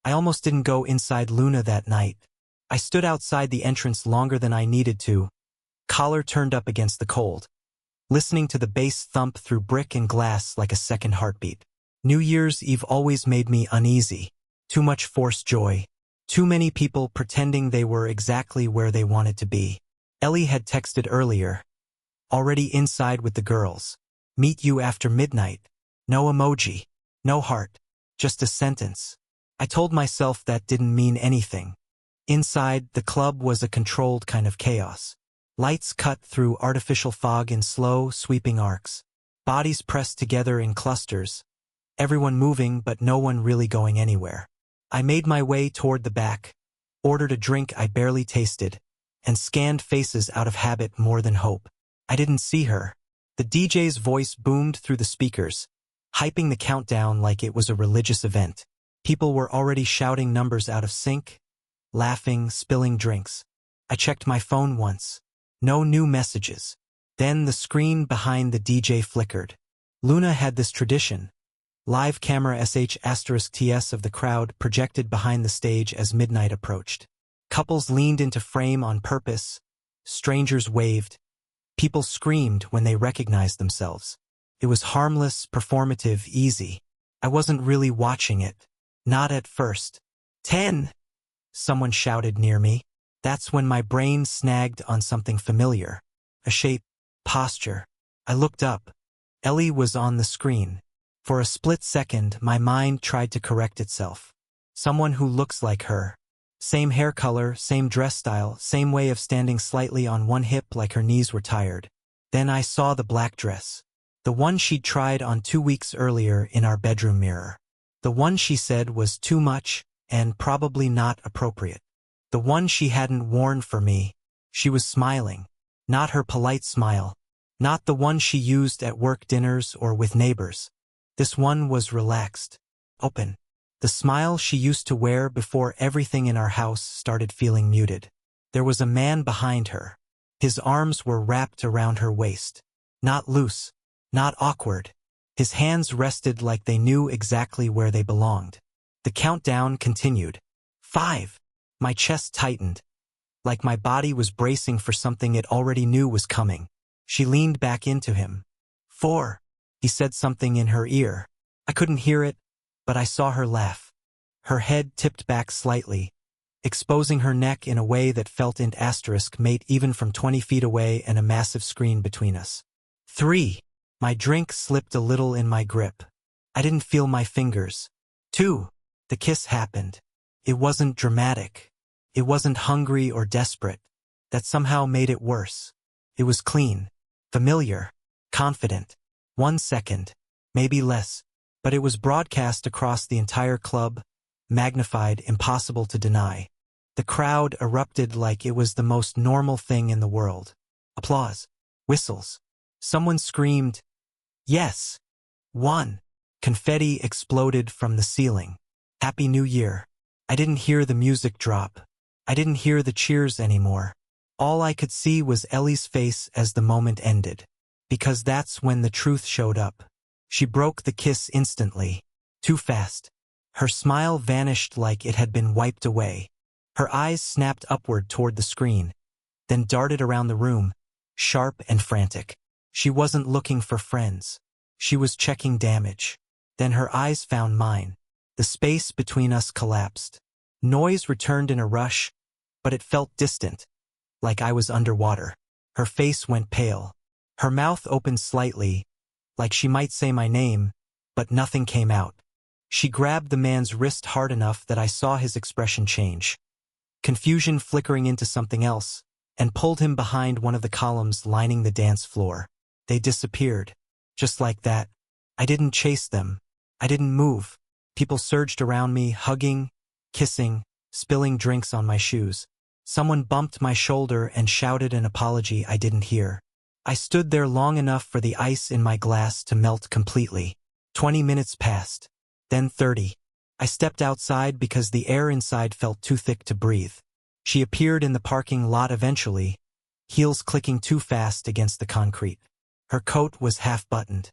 I almost didn't go inside Luna that night. I stood outside the entrance longer than I needed to, collar turned up against the cold, listening to the bass thump through brick and glass like a second heartbeat. New Year's Eve always made me uneasy. Too much forced joy. Too many people pretending they were exactly where they wanted to be. Ellie had texted earlier. Already inside with the girls. Meet you after midnight. No emoji. No heart. Just a sentence. I told myself that didn't mean anything. Inside, the club was a controlled kind of chaos. Lights cut through artificial fog in slow, sweeping arcs. Bodies pressed together in clusters. Everyone moving, but no one really going anywhere. I made my way toward the back, ordered a drink I barely tasted, and scanned faces out of habit more than hope. I didn't see her. The DJ's voice boomed through the speakers, hyping the countdown like it was a religious event. People were already shouting numbers out of sync, laughing, spilling drinks. I checked my phone once. No new messages. Then the screen behind the DJ flickered. Luna had this tradition. Live camera sh*ts of the crowd projected behind the stage as midnight approached. Couples leaned into frame on purpose. Strangers waved. People screamed when they recognized themselves. It was harmless, performative, easy. I wasn't really watching it. Not at first. 10! Someone shouted near me. That's when my brain snagged on something familiar. A shape, posture. I looked up. Ellie was on the screen. For a split second, my mind tried to correct itself. Someone who looks like her. Same hair color, same dress style, same way of standing slightly on one hip like her knees were tired. Then I saw the black dress. The one she'd tried on 2 weeks earlier in our bedroom mirror. The one she said was too much and probably not appropriate. The one she hadn't worn for me. She was smiling. Not her polite smile. Not the one she used at work dinners or with neighbors. This one was relaxed. Open. The smile she used to wear before everything in our house started feeling muted. There was a man behind her. His arms were wrapped around her waist. Not loose. Not awkward. His hands rested like they knew exactly where they belonged. The countdown continued. 5. My chest tightened, like my body was bracing for something it already knew was coming. She leaned back into him. 4. He said something in her ear. I couldn't hear it, but I saw her laugh. Her head tipped back slightly, exposing her neck in a way that felt int asterisk mate even from 20 feet away and a massive screen between us. 3. My drink slipped a little in my grip. I didn't feel my fingers. 2. The kiss happened. It wasn't dramatic. It wasn't hungry or desperate. That somehow made it worse. It was clean, familiar, confident. 1 second, maybe less, but it was broadcast across the entire club, magnified, impossible to deny. The crowd erupted like it was the most normal thing in the world. Applause. Whistles. Someone screamed, "Yes!" 1. Confetti exploded from the ceiling. Happy New Year. I didn't hear the music drop. I didn't hear the cheers anymore. All I could see was Ellie's face as the moment ended. Because that's when the truth showed up. She broke the kiss instantly. Too fast. Her smile vanished like it had been wiped away. Her eyes snapped upward toward the screen, then darted around the room, sharp and frantic. She wasn't looking for friends. She was checking damage. Then her eyes found mine. The space between us collapsed. Noise returned in a rush, but it felt distant, like I was underwater. Her face went pale. Her mouth opened slightly, like she might say my name, but nothing came out. She grabbed the man's wrist hard enough that I saw his expression change. Confusion flickering into something else, and pulled him behind one of the columns lining the dance floor. They disappeared. Just like that. I didn't chase them. I didn't move. People surged around me, hugging, kissing, spilling drinks on my shoes. Someone bumped my shoulder and shouted an apology I didn't hear. I stood there long enough for the ice in my glass to melt completely. 20 minutes passed. Then 30. I stepped outside because the air inside felt too thick to breathe. She appeared in the parking lot eventually, heels clicking too fast against the concrete. Her coat was half-buttoned.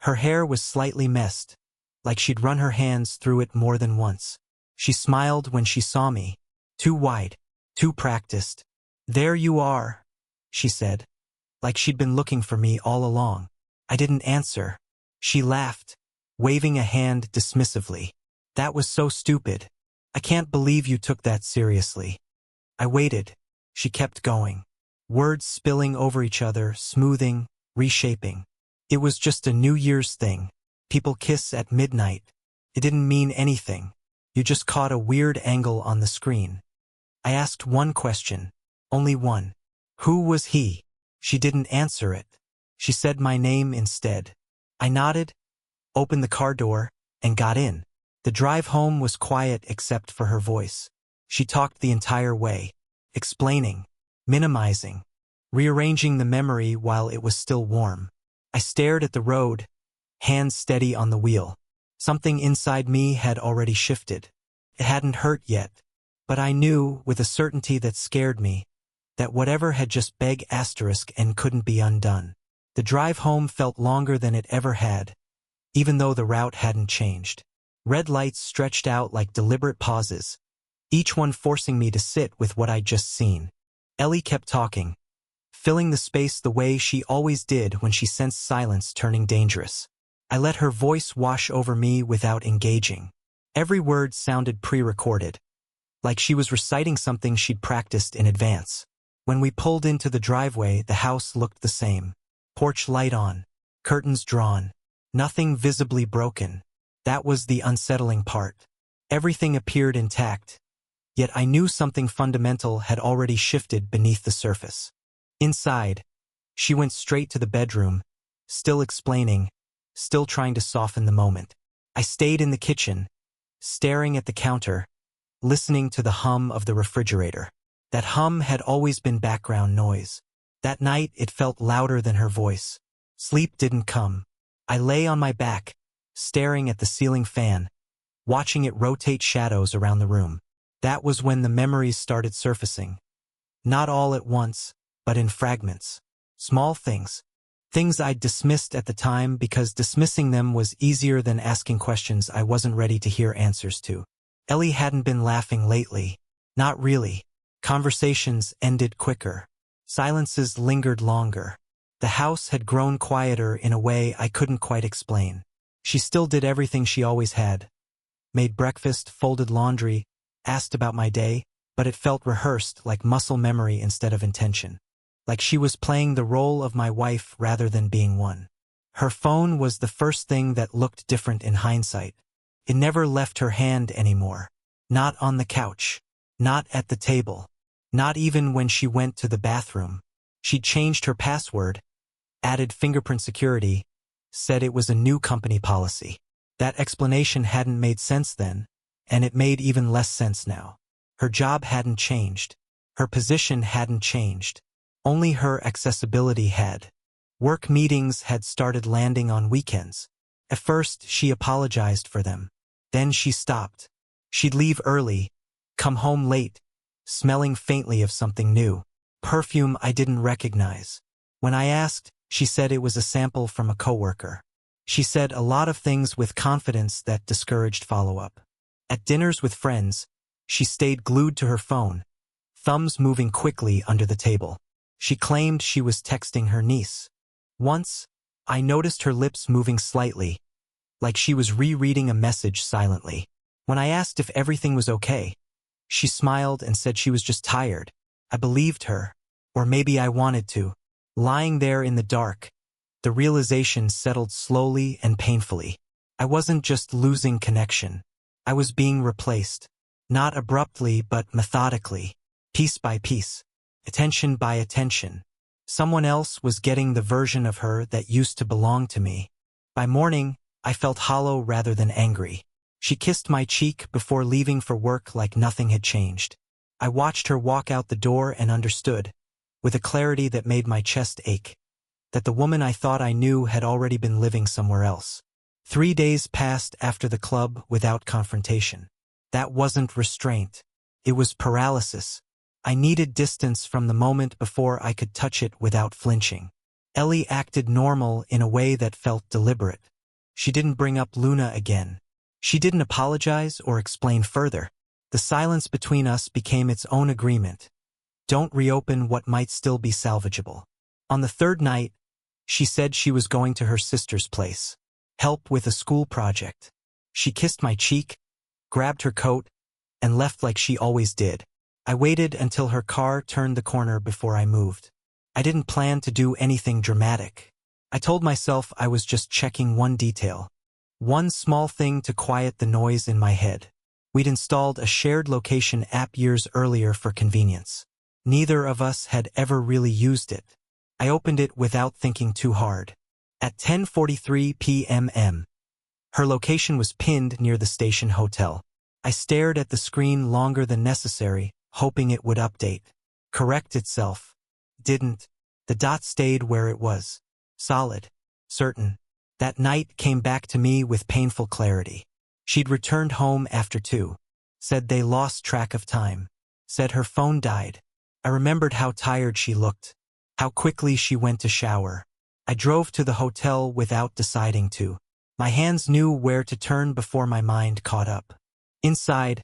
Her hair was slightly messed, like she'd run her hands through it more than once. She smiled when she saw me. Too wide. Too practiced. "There you are," she said, like she'd been looking for me all along. I didn't answer. She laughed, waving a hand dismissively. "That was so stupid. I can't believe you took that seriously." I waited. She kept going. Words spilling over each other, smoothing, reshaping. "It was just a New Year's thing. People kiss at midnight. It didn't mean anything. You just caught a weird angle on the screen." I asked one question. Only one. "Who was he?" She didn't answer it. She said my name instead. I nodded, opened the car door, and got in. The drive home was quiet except for her voice. She talked the entire way, explaining, minimizing, rearranging the memory while it was still warm. I stared at the road, hands steady on the wheel. Something inside me had already shifted. It hadn't hurt yet, but I knew, with a certainty that scared me, that whatever had just begged asterisk and couldn't be undone. The drive home felt longer than it ever had, even though the route hadn't changed. Red lights stretched out like deliberate pauses, each one forcing me to sit with what I'd just seen. Ellie kept talking, filling the space the way she always did when she sensed silence turning dangerous. I let her voice wash over me without engaging. Every word sounded pre-recorded, like she was reciting something she'd practiced in advance. When we pulled into the driveway, the house looked the same. Porch light on, curtains drawn, nothing visibly broken. That was the unsettling part. Everything appeared intact, yet I knew something fundamental had already shifted beneath the surface. Inside, she went straight to the bedroom, still explaining, still trying to soften the moment. I stayed in the kitchen, staring at the counter, listening to the hum of the refrigerator. That hum had always been background noise. That night it felt louder than her voice. Sleep didn't come. I lay on my back, staring at the ceiling fan, watching it rotate shadows around the room. That was when the memories started surfacing. Not all at once, but in fragments. Small things. Things I'd dismissed at the time because dismissing them was easier than asking questions I wasn't ready to hear answers to. Ellie hadn't been laughing lately. Not really. Conversations ended quicker. Silences lingered longer. The house had grown quieter in a way I couldn't quite explain. She still did everything she always had. Made breakfast, folded laundry, asked about my day, but it felt rehearsed, like muscle memory instead of intention. Like she was playing the role of my wife rather than being one. Her phone was the first thing that looked different in hindsight. It never left her hand anymore. Not on the couch. Not at the table. Not even when she went to the bathroom. She'd changed her password, added fingerprint security, said it was a new company policy. That explanation hadn't made sense then, and it made even less sense now. Her job hadn't changed. Her position hadn't changed. Only her accessibility had. Work meetings had started landing on weekends. At first, she apologized for them. Then she stopped. She'd leave early, come home late, smelling faintly of something new. Perfume I didn't recognize. When I asked, she said it was a sample from a coworker. She said a lot of things with confidence that discouraged follow-up. At dinners with friends, she stayed glued to her phone, thumbs moving quickly under the table. She claimed she was texting her niece. Once, I noticed her lips moving slightly, like she was rereading a message silently. When I asked if everything was okay, she smiled and said she was just tired. I believed her, or maybe I wanted to. Lying there in the dark, the realization settled slowly and painfully. I wasn't just losing connection. I was being replaced. Not abruptly, but methodically. Piece by piece. Attention by attention. Someone else was getting the version of her that used to belong to me. By morning, I felt hollow rather than angry. She kissed my cheek before leaving for work like nothing had changed. I watched her walk out the door and understood, with a clarity that made my chest ache, that the woman I thought I knew had already been living somewhere else. 3 days passed after the club without confrontation. That wasn't restraint. It was paralysis. I needed distance from the moment before I could touch it without flinching. Ellie acted normal in a way that felt deliberate. She didn't bring up Luna again. She didn't apologize or explain further. The silence between us became its own agreement. Don't reopen what might still be salvageable. On the third night, she said she was going to her sister's place. Help with a school project. She kissed my cheek, grabbed her coat, and left like she always did. I waited until her car turned the corner before I moved. I didn't plan to do anything dramatic. I told myself I was just checking one detail. One small thing to quiet the noise in my head. We'd installed a shared location app years earlier for convenience. Neither of us had ever really used it. I opened it without thinking too hard. At 10:43 p.m. Her location was pinned near the station hotel. I stared at the screen longer than necessary, hoping it would update. Correct itself. Didn't. The dot stayed where it was. Solid. Certain. That night came back to me with painful clarity. She'd returned home after 2. Said they lost track of time. Said her phone died. I remembered how tired she looked. How quickly she went to shower. I drove to the hotel without deciding to. My hands knew where to turn before my mind caught up. Inside,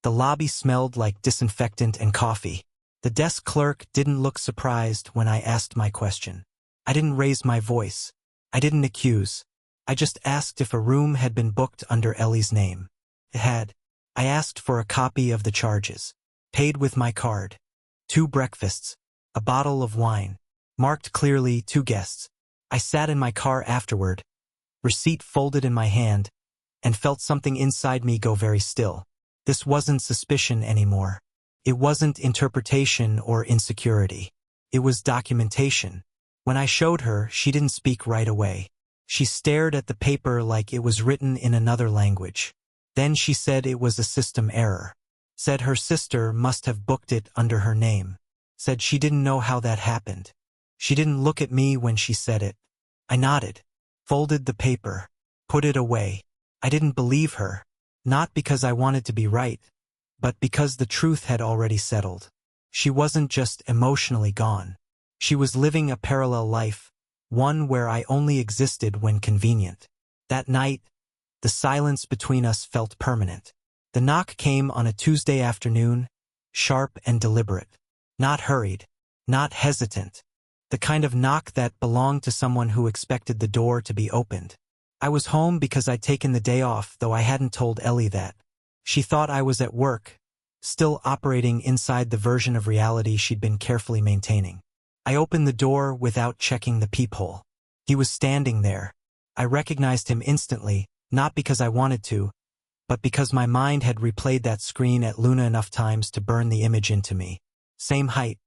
the lobby smelled like disinfectant and coffee. The desk clerk didn't look surprised when I asked my question. I didn't raise my voice. I didn't accuse. I just asked if a room had been booked under Ellie's name. It had. I asked for a copy of the charges. Paid with my card. 2 breakfasts. A bottle of wine. Marked clearly 2 guests. I sat in my car afterward, receipt folded in my hand, and felt something inside me go very still. This wasn't suspicion anymore. It wasn't interpretation or insecurity. It was documentation. When I showed her, she didn't speak right away. She stared at the paper like it was written in another language. Then she said it was a system error. Said her sister must have booked it under her name. Said she didn't know how that happened. She didn't look at me when she said it. I nodded, folded the paper, put it away. I didn't believe her, not because I wanted to be right, but because the truth had already settled. She wasn't just emotionally gone. She was living a parallel life, one where I only existed when convenient. That night, the silence between us felt permanent. The knock came on a Tuesday afternoon, sharp and deliberate. Not hurried, not hesitant. The kind of knock that belonged to someone who expected the door to be opened. I was home because I'd taken the day off, though I hadn't told Ellie that. She thought I was at work, still operating inside the version of reality she'd been carefully maintaining. I opened the door without checking the peephole. He was standing there. I recognized him instantly, not because I wanted to, but because my mind had replayed that screen at Luna enough times to burn the image into me. Same height,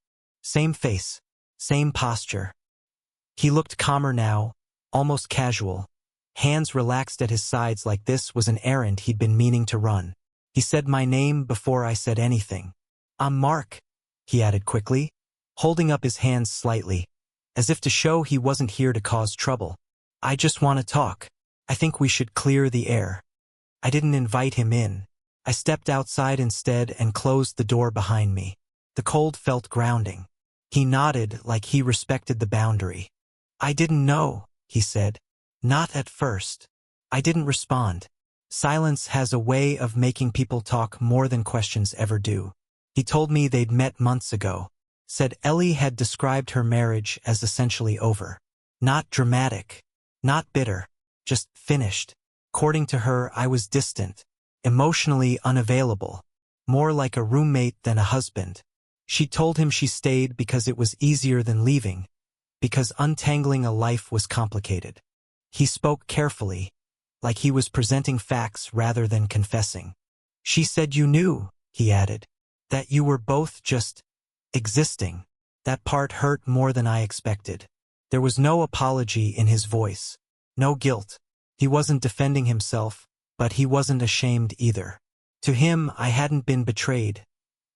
same face, same posture. He looked calmer now, almost casual. Hands relaxed at his sides like this was an errand he'd been meaning to run. He said my name before I said anything. "I'm Mark," he added quickly, holding up his hands slightly, as if to show he wasn't here to cause trouble. "I just want to talk. I think we should clear the air." I didn't invite him in. I stepped outside instead and closed the door behind me. The cold felt grounding. He nodded like he respected the boundary. "I didn't know," he said. "Not at first." I didn't respond. Silence has a way of making people talk more than questions ever do. He told me they'd met months ago. Said Ellie had described her marriage as essentially over. Not dramatic. Not bitter. Just finished. According to her, I was distant. Emotionally unavailable. More like a roommate than a husband. She told him she stayed because it was easier than leaving, because untangling a life was complicated. He spoke carefully, like he was presenting facts rather than confessing. "She said you knew," he added, "that you were both just existing." That part hurt more than I expected. There was no apology in his voice, no guilt. He wasn't defending himself, but he wasn't ashamed either. To him, I hadn't been betrayed.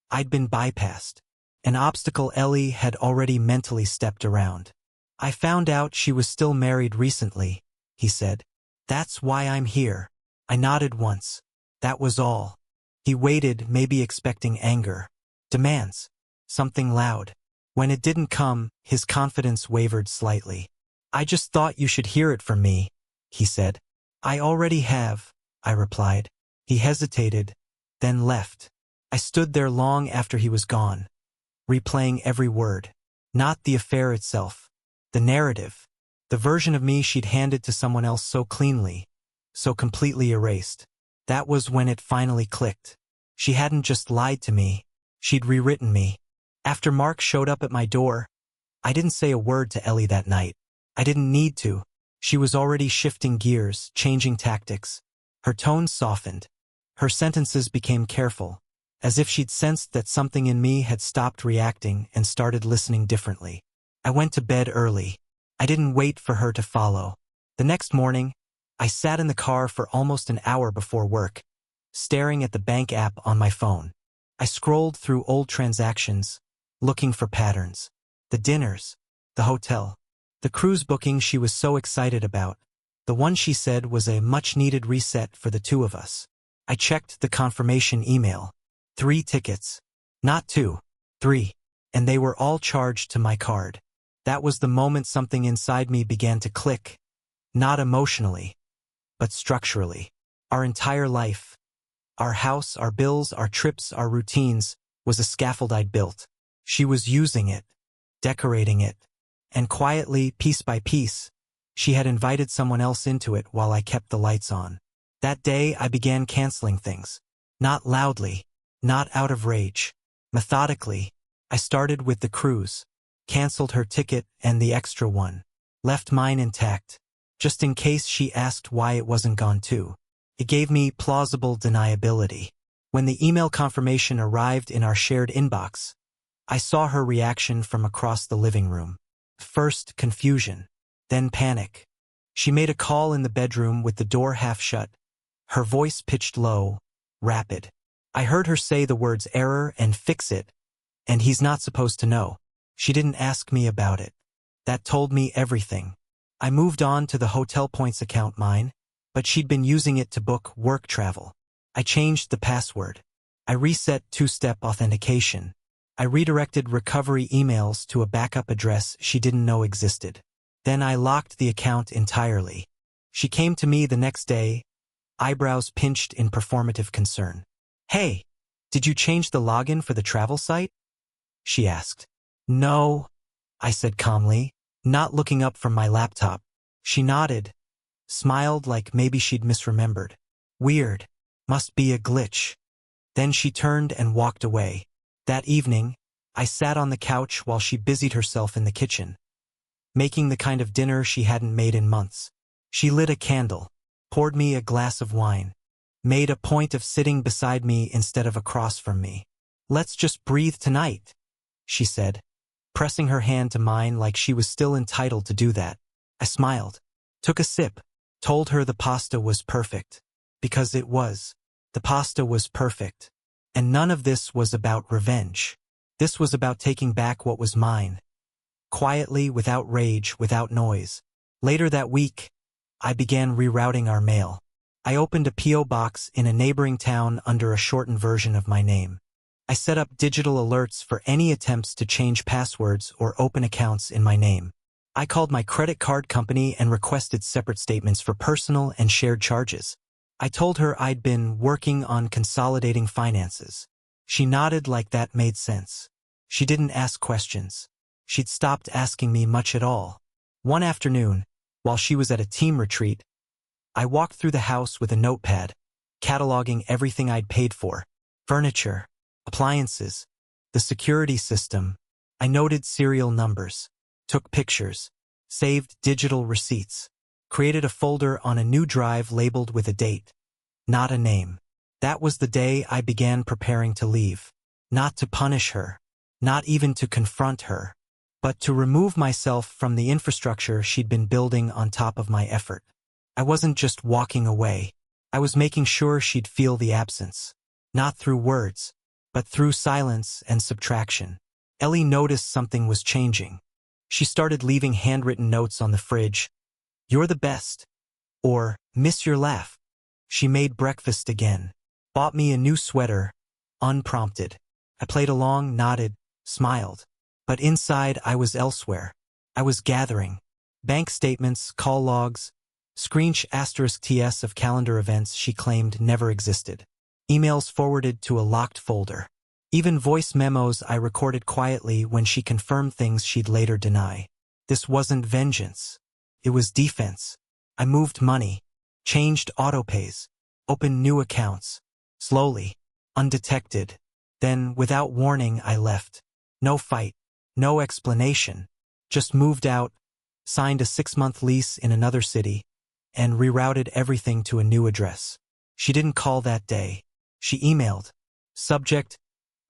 I'd been bypassed. An obstacle Ellie had already mentally stepped around. "I found out she was still married recently," he said. "That's why I'm here." I nodded once. That was all. He waited, maybe expecting anger. Demands. Something loud. When it didn't come, his confidence wavered slightly. "I just thought you should hear it from me," he said. "I already have." I replied. He hesitated, then left. I stood there long after he was gone, replaying every word. Not the affair itself, the narrative, the version of me she'd handed to someone else so cleanly, so completely erased. That was when it finally clicked. She hadn't just lied to me, she'd rewritten me. After Mark showed up at my door, I didn't say a word to Ellie that night. I didn't need to. She was already shifting gears, changing tactics. Her tone softened. Her sentences became careful, as if she'd sensed that something in me had stopped reacting and started listening differently. I went to bed early. I didn't wait for her to follow. The next morning, I sat in the car for almost an hour before work, staring at the bank app on my phone. I scrolled through old transactions, looking for patterns. The dinners, the hotel, the cruise booking she was so excited about. The one she said was a much-needed reset for the two of us. I checked the confirmation email. 3 tickets. Not 2. 3. And they were all charged to my card. That was the moment something inside me began to click. Not emotionally, but structurally. Our entire life, our house, our bills, our trips, our routines, was a scaffold I'd built. She was using it, decorating it, and quietly, piece by piece, she had invited someone else into it while I kept the lights on. That day, I began canceling things. Not loudly, not out of rage. Methodically, I started with the cruise, canceled her ticket and the extra one, left mine intact, just in case she asked why it wasn't gone too. It gave me plausible deniability. When the email confirmation arrived in our shared inbox, I saw her reaction from across the living room. First confusion, then panic. She made a call in the bedroom with the door half shut, her voice pitched low, rapid. I heard her say the words error and fix it, and he's not supposed to know. She didn't ask me about it. That told me everything. I moved on to the hotel points account mine, but she'd been using it to book work travel. I changed the password. I reset two-step authentication. I redirected recovery emails to a backup address she didn't know existed. Then I locked the account entirely. She came to me the next day, eyebrows pinched in performative concern. "Hey, did you change the login for the travel site?" she asked. "No," I said calmly, not looking up from my laptop. She nodded, smiled like maybe she'd misremembered. "Weird. Must be a glitch." Then she turned and walked away. That evening, I sat on the couch while she busied herself in the kitchen, making the kind of dinner she hadn't made in months. She lit a candle, poured me a glass of wine, made a point of sitting beside me instead of across from me. "Let's just breathe tonight," she said, pressing her hand to mine like she was still entitled to do that. I smiled, took a sip, told her the pasta was perfect. Because it was. The pasta was perfect. And none of this was about revenge. This was about taking back what was mine. Quietly, without rage, without noise. Later that week, I began rerouting our mail. I opened a P.O. box in a neighboring town under a shortened version of my name. I set up digital alerts for any attempts to change passwords or open accounts in my name. I called my credit card company and requested separate statements for personal and shared charges. I told her I'd been working on consolidating finances. She nodded like that made sense. She didn't ask questions. She'd stopped asking me much at all. One afternoon, while she was at a team retreat, I walked through the house with a notepad, cataloging everything I'd paid for. Furniture, appliances, the security system. I noted serial numbers, took pictures, saved digital receipts, created a folder on a new drive labeled with a date, not a name. That was the day I began preparing to leave. Not to punish her, not even to confront her, but to remove myself from the infrastructure she'd been building on top of my effort. I wasn't just walking away. I was making sure she'd feel the absence. Not through words, but through silence and subtraction. Ellie noticed something was changing. She started leaving handwritten notes on the fridge. "You're the best," or "Miss your laugh." She made breakfast again, bought me a new sweater, unprompted. I played along, nodded, smiled. But inside I was elsewhere. I was gathering bank statements, call logs, Screensh asterisk TS of calendar events she claimed never existed. Emails forwarded to a locked folder. Even voice memos I recorded quietly when she confirmed things she'd later deny. This wasn't vengeance. It was defense. I moved money, changed autopays, opened new accounts. Slowly, undetected. Then, without warning, I left. No fight, no explanation. Just moved out, signed a 6-month lease in another city, and rerouted everything to a new address. She didn't call that day. She emailed. Subject,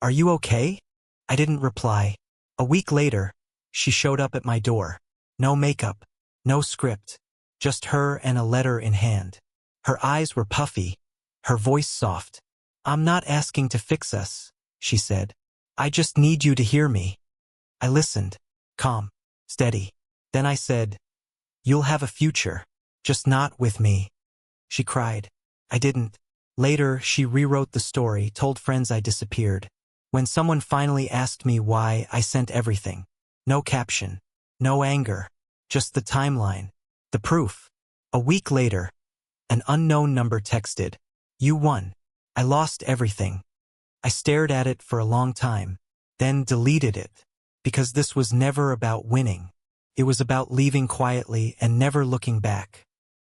"Are you okay?" I didn't reply. A week later, she showed up at my door. No makeup, no script, just her and a letter in hand. Her eyes were puffy, her voice soft. "I'm not asking to fix us," she said. "I just need you to hear me." I listened, calm, steady. Then I said, "You'll have a future, just not with me." She cried. I didn't. Later, she rewrote the story, told friends I disappeared. When someone finally asked me why, I sent everything. No caption, no anger, just the timeline, the proof. A week later, an unknown number texted, "You won." I lost everything. I stared at it for a long time, then deleted it, because this was never about winning. It was about leaving quietly and never looking back.